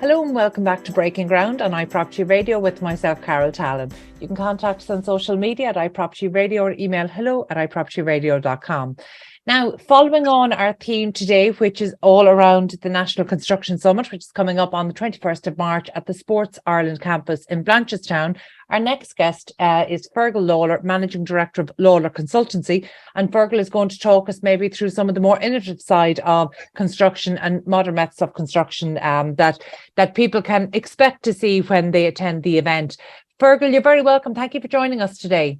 Hello and welcome back to Breaking Ground on iPropertyRadio with myself, Carol Tallon. You can contact us on social media at iPropertyRadio or email hello@iPropertyRadio.com. Now, following on our theme today, which is all around the National Construction Summit, which is coming up on the 21st of March at the Sports Ireland campus in Blanchardstown, our next guest is Fergal Lalor, Managing Director of Lalor Consultancy. And Fergal is going to talk us maybe through some of the more innovative side of construction and modern methods of construction that people can expect to see when they attend the event. Fergal, you're very welcome. Thank you for joining us today.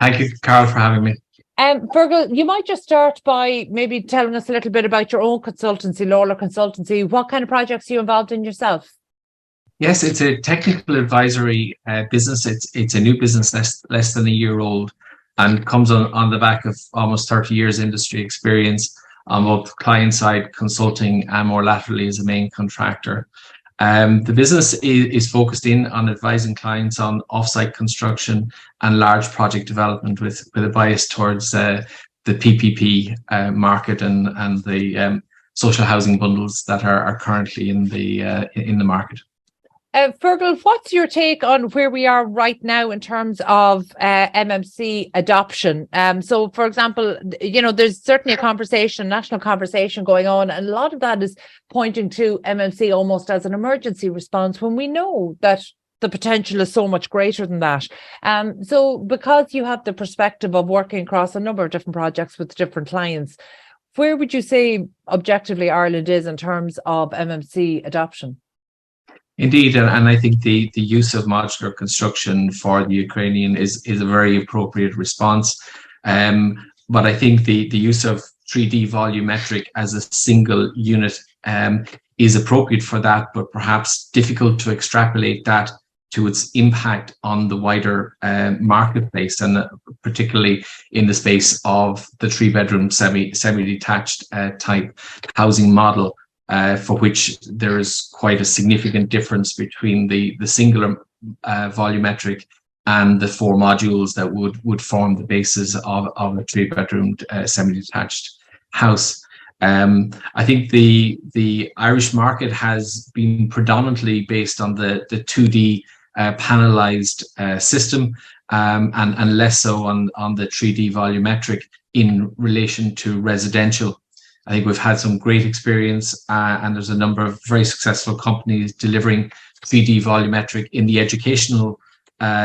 Thank you, Carol, for having me. Fergal, you might just start by maybe telling us a little bit about your own consultancy, Lalor Consultancy. What kind of projects are you involved in yourself? Yes, it's a technical advisory business. It's a new business, less than a year old, and comes on the back of almost 30 years industry experience on both client side consulting and more laterally as a main contractor. The business is focused in on advising clients on offsite construction and large project development with a bias towards the PPP market and the social housing bundles that are currently in the market. Fergal, what's your take on where we are right now in terms of MMC adoption? So, for example, there's certainly a national conversation going on, and a lot of that is pointing to MMC almost as an emergency response when we know that the potential is so much greater than that. So, because you have the perspective of working across a number of different projects with different clients, where would you say objectively Ireland is in terms of MMC adoption? Indeed, and I think the use of modular construction for the Ukrainian is a very appropriate response. But I think the use of 3D volumetric as a single unit is appropriate for that, but perhaps difficult to extrapolate that to its impact on the wider marketplace, and particularly in the space of the 3-bedroom semi-detached type housing model. For which there is quite a significant difference between the singular volumetric and the 4 modules that would form the basis of a 3-bedroom semi-detached house. I think the Irish market has been predominantly based on the 2D panelized system and less so on the 3D volumetric in relation to residential. I think we've had some great experience and there's a number of very successful companies delivering 3D volumetric in the educational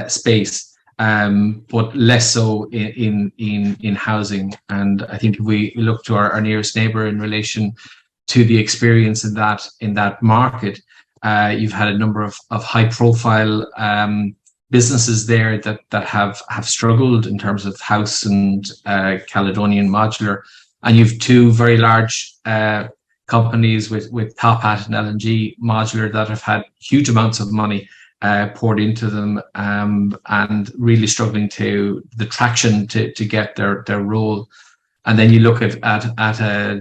space, but less so in housing. And I think if we look to our nearest neighbour in relation to the experience in that market, you've had a number of high profile businesses there that have struggled in terms of House and Caledonian Modular. And you've 2 very large companies with Top Hat and L&G Modular that have had huge amounts of money poured into them and really struggling to the traction to get their role. And then you look at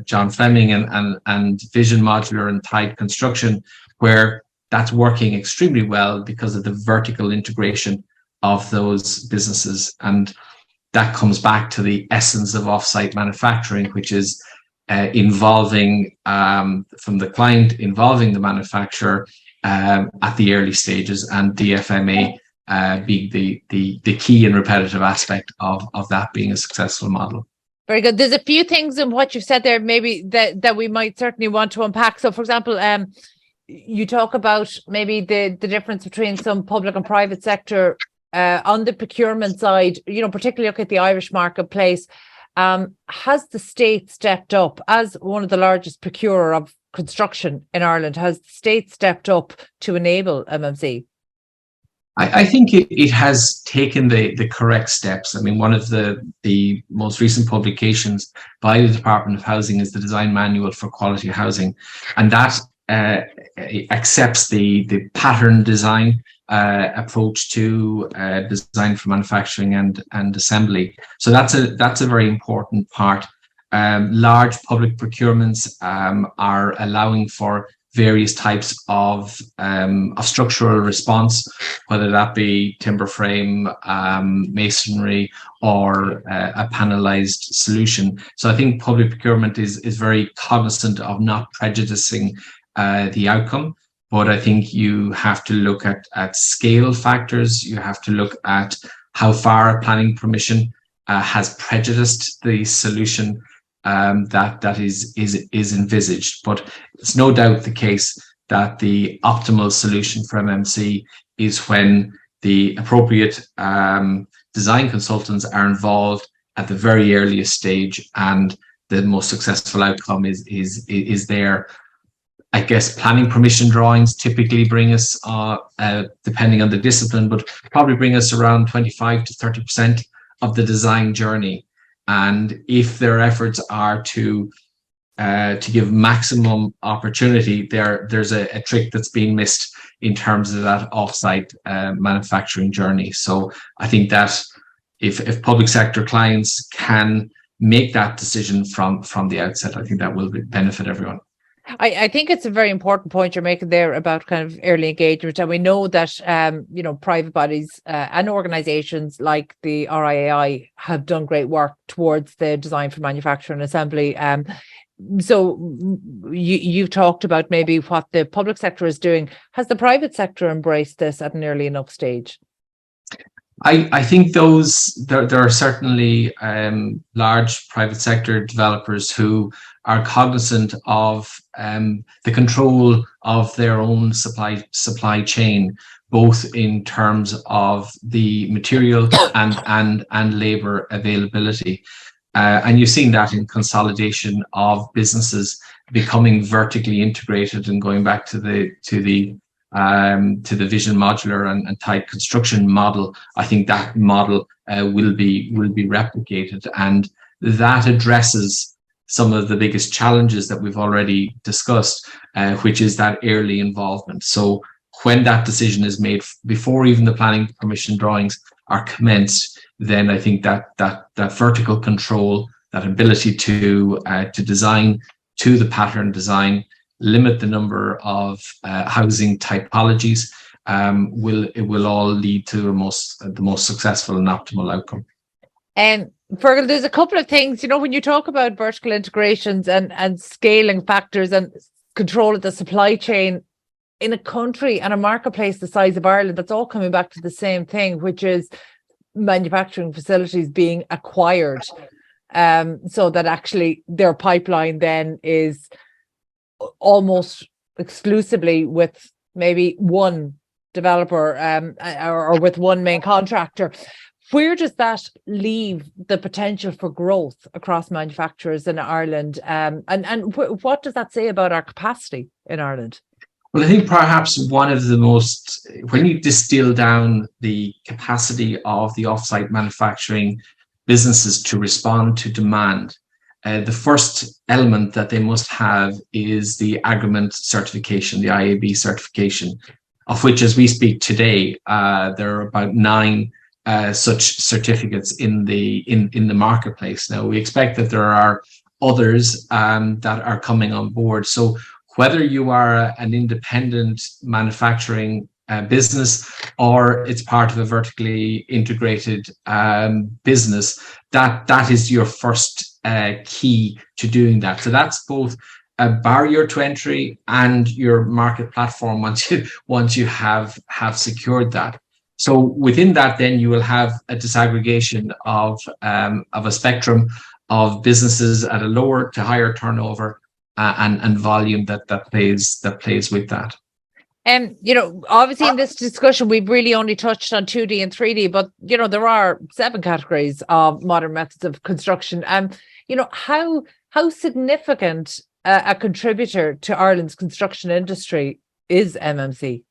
John Fleming and Vision Modular and Tide Construction, where that's working extremely well because of the vertical integration of those businesses. And that comes back to the essence of offsite manufacturing, which is involving from the client, involving the manufacturer at the early stages, and DFMA being the key and repetitive aspect of that being a successful model. Very good. There's a few things in what you've said there maybe that we might certainly want to unpack. So, for example, you talk about maybe the difference between some public and private sector on the procurement side, particularly look at the Irish marketplace. Has the state stepped up as one of the largest procurer of construction in Ireland? Has the state stepped up to enable MMC? I think it has taken the correct steps. I mean, one of the most recent publications by the Department of Housing is the Design Manual for Quality Housing, and that accepts the pattern design approach to design for manufacturing and assembly. So that's a very important part. Large public procurements are allowing for various types of structural response, whether that be timber frame, masonry, or a panelized solution. So I think public procurement is very cognizant of not prejudicing the outcome, but I think you have to look at scale factors. You have to look at how far a planning permission has prejudiced the solution that is envisaged. But it's no doubt the case that the optimal solution for MMC is when the appropriate design consultants are involved at the very earliest stage, and the most successful outcome is there. I guess planning permission drawings typically bring us, depending on the discipline, but probably bring us around 25 to 30% of the design journey. And if their efforts are to give maximum opportunity, there's a trick that's being missed in terms of that offsite manufacturing journey. So I think that if public sector clients can make that decision from the outset, I think that will benefit everyone. I think it's a very important point you're making there about kind of early engagement. And we know that, private bodies and organizations like the RIAI have done great work towards the design for manufacture and assembly. So you've talked about maybe what the public sector is doing. Has the private sector embraced this at an early enough stage? I think there are certainly large private sector developers who are cognizant of the control of their own supply chain, both in terms of the material and labor availability. And you've seen that in consolidation of businesses becoming vertically integrated and going back to the vision modular and tight construction model. I think that model will be replicated, and that addresses some of the biggest challenges that we've already discussed, which is that early involvement. So when that decision is made before even the planning permission drawings are commenced, then I think that vertical control, that ability to design to the pattern design, limit the number of housing typologies, will all lead to the most successful and optimal outcome. Fergal, there's a couple of things, when you talk about vertical integrations and scaling factors and control of the supply chain in a country and a marketplace the size of Ireland, that's all coming back to the same thing, which is manufacturing facilities being acquired, so that actually their pipeline then is almost exclusively with maybe one developer or with one main contractor. Where does that leave the potential for growth across manufacturers in Ireland? And what does that say about our capacity in Ireland? Well, I think perhaps one of the most, when you distill down the capacity of the offsite manufacturing businesses to respond to demand, the first element that they must have is the agreement certification, the IAB certification, of which, as we speak today, there are about 9 such certificates in the marketplace. Now, we expect that there are others that are coming on board. So whether you are an independent manufacturing business or it's part of a vertically integrated business, that is your first key to doing that. So that's both a barrier to entry and your market platform once you have secured that. So within that, then you will have a disaggregation of a spectrum of businesses at a lower to higher turnover and volume that plays with that. Obviously in this discussion, we've really only touched on 2D and 3D, but, there are 7 categories of modern methods of construction. How significant a contributor to Ireland's construction industry is MMC?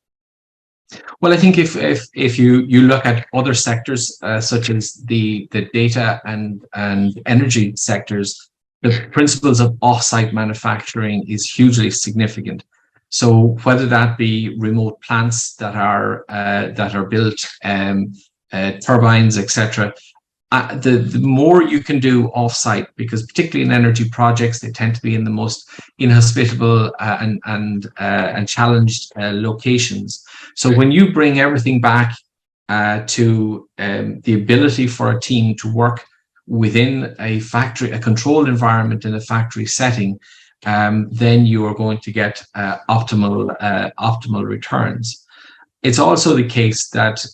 Well, I think if you look at other sectors, such as the data and energy sectors, the principles of off-site manufacturing is hugely significant. So whether that be remote plants that are built, turbines, etc., the more you can do off-site, because particularly in energy projects, they tend to be in the most inhospitable and challenged locations. So when you bring everything back to the ability for a team to work within a factory, a controlled environment in a factory setting, then you are going to get optimal returns. It's also the case that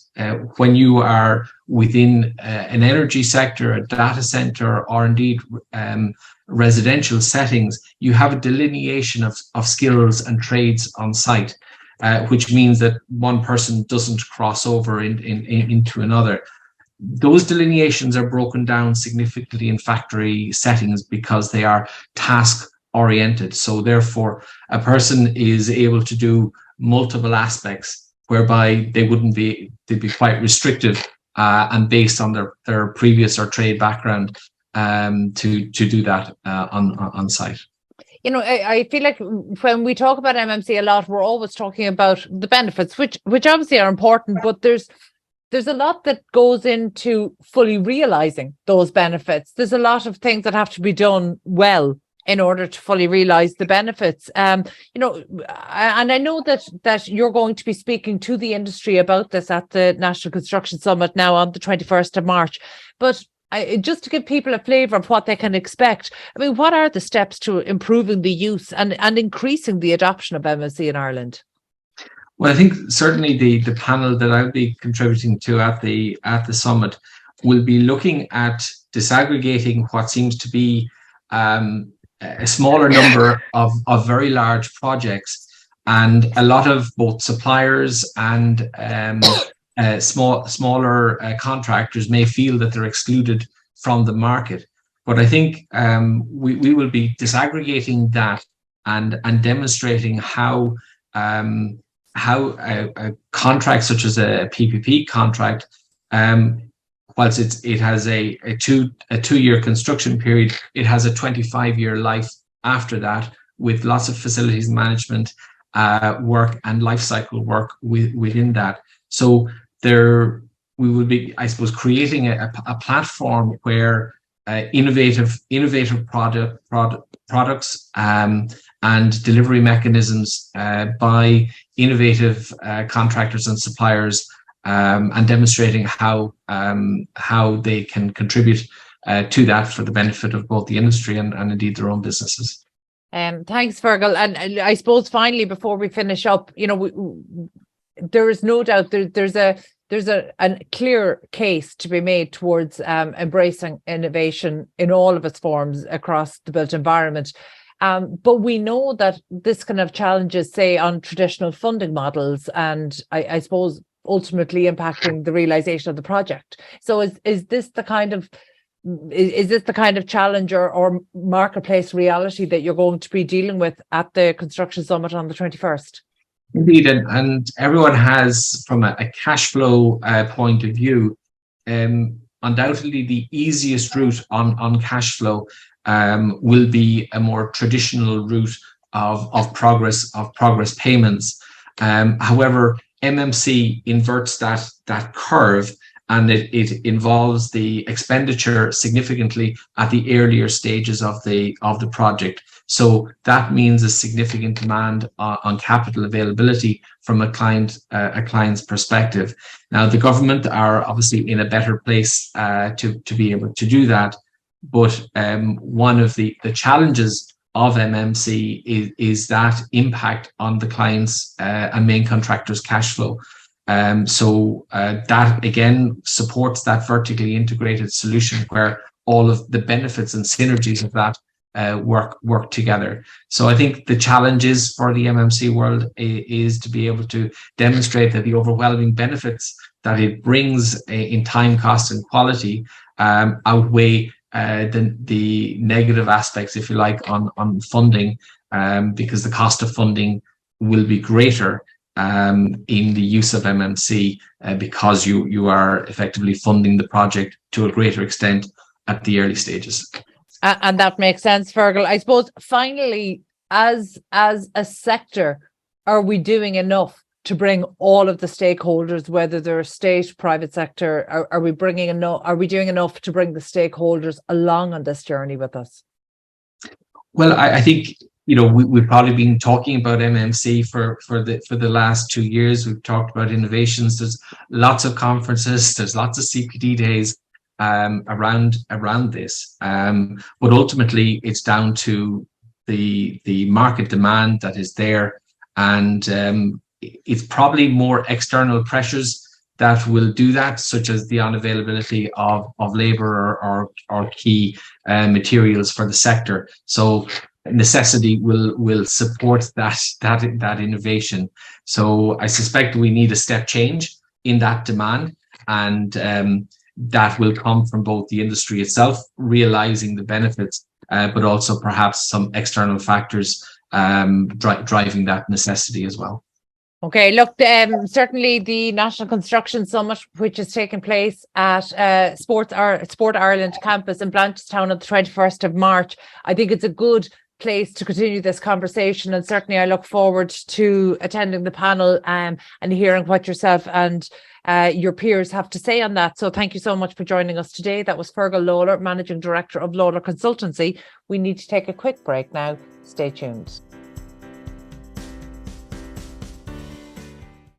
when you are within an energy sector, a data center, or indeed residential settings, you have a delineation of skills and trades on site, which means that one person doesn't cross over into another. Those delineations are broken down significantly in factory settings because they are task oriented. So therefore, a person is able to do multiple aspects, whereby they'd be quite restrictive and based on their previous or trade background to do that on site. You know, I feel like when we talk about MMC a lot, we're always talking about the benefits, which obviously are important, but there's a lot that goes into fully realizing those benefits. There's a lot of things that have to be done well in order to fully realize the benefits. You know, and I know that you're going to be speaking to the industry about this at the National Construction Summit now on the 21st of March. But just to give people a flavour of what they can expect, I mean, what are the steps to improving the use and increasing the adoption of MMC in Ireland? Well, I think certainly the panel that I'll be contributing to at the summit will be looking at disaggregating what seems to be a smaller number of very large projects, and a lot of both suppliers and smaller contractors may feel that they're excluded from the market. But I think we will be disaggregating that and demonstrating how a contract such as a PPP contract, whilst it has a 2-year construction period, it has a 25-year life after that, with lots of facilities management work and life cycle work within that. So we will be, I suppose, creating a platform where innovative products and delivery mechanisms by innovative contractors and suppliers, and demonstrating how they can contribute to that for the benefit of both the industry and indeed their own businesses. Thanks, Fergal. And I suppose finally, before we finish up, you know, there is no doubt there's a clear case to be made towards embracing innovation in all of its forms across the built environment. But we know that this can have challenges, say, on traditional funding models, and I suppose ultimately impacting the realization of the project. So is this the kind of challenge or marketplace reality that you're going to be dealing with at the Construction Summit on the 21st? Indeed, and everyone has, from a cash flow point of view, undoubtedly the easiest route on cash flow will be a more traditional route of progress payments. However, MMC inverts that curve, and it involves the expenditure significantly at the earlier stages of the project. So that means a significant demand on capital availability from a client's perspective. Now, the government are obviously in a better place to be able to do that, but one of the challenges of MMC is that impact on the clients and main contractors' cash flow. So that again supports that vertically integrated solution where all of the benefits and synergies of that work together. So I think the challenges for the MMC world is to be able to demonstrate that the overwhelming benefits that it brings in time, cost, and quality outweigh the negative aspects, if you like, on funding, because the cost of funding will be greater in the use of MMC because you are effectively funding the project to a greater extent at the early stages. And that makes sense, Fergal. I suppose finally, as a sector, are we doing enough to bring all of the stakeholders, whether they're state, private sector, are we doing enough to bring the stakeholders along on this journey with us? Well, I think, you know, we've probably been talking about MMC for the last 2 years. We've talked about innovations. There's lots of conferences. There's lots of CPD days around this. But ultimately, it's down to the market demand that is there, and it's probably more external pressures that will do that, such as the unavailability of labor or key materials for the sector. So necessity will support that innovation. So I suspect we need a step change in that demand, and that will come from both the industry itself realizing the benefits, but also perhaps some external factors driving that necessity as well. Okay, look, certainly the National Construction Summit, which is taking place at Sport Ireland campus in Blanchardstown on the 21st of March, I think it's a good place to continue this conversation, and certainly I look forward to attending the panel and hearing what yourself and your peers have to say on that. So thank you so much for joining us today. That was Fergal Lalor, Managing Director of Lalor Consultancy. We need to take a quick break now. Stay tuned.